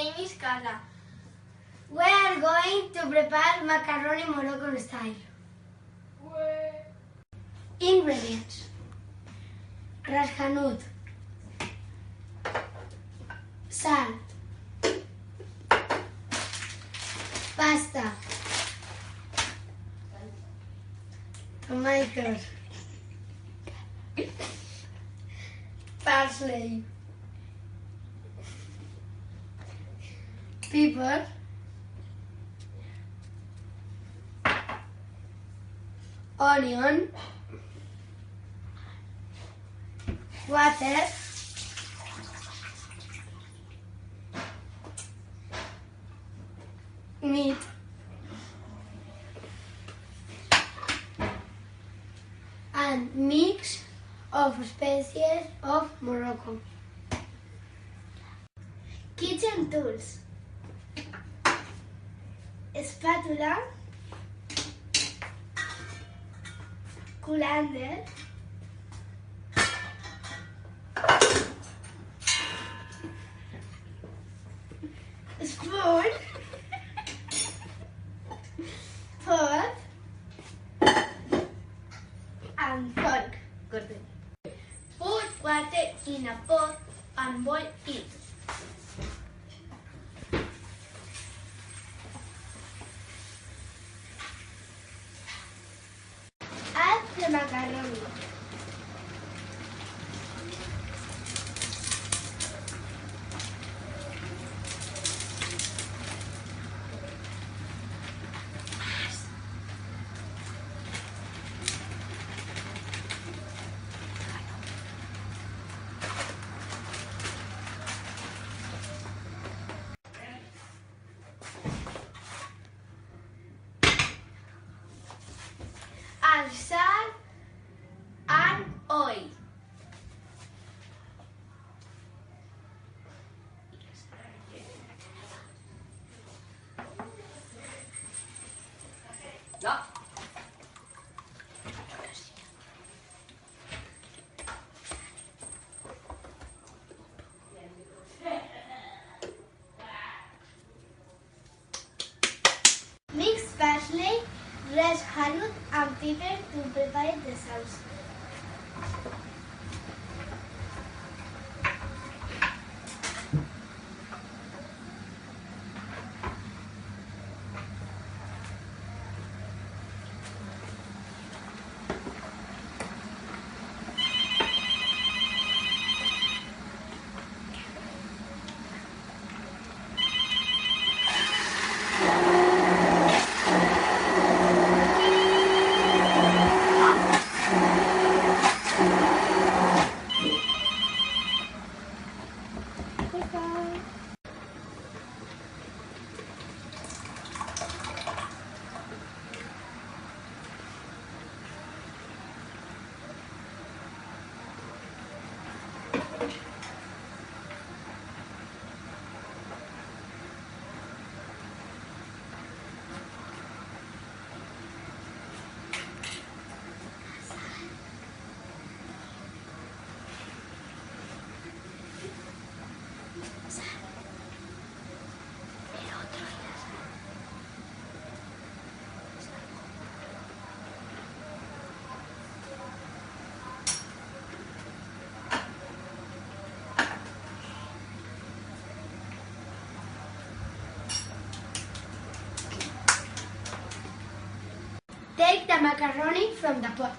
name is Carla. We are going to prepare macaroni Moroccan style. Ingredients: ras hanout, salt, pasta, tomatoes, parsley, pepper, onion, water, meat, and mix of spices of Morocco. Kitchen tools: spatula, colander, spoon, fork, and fork. Put water in a pot and boil it. Add the macaroni. Add salt and oil. Mix parsley, ras hanout and pepper to prepare the sauce. Take the macaroni from the pot.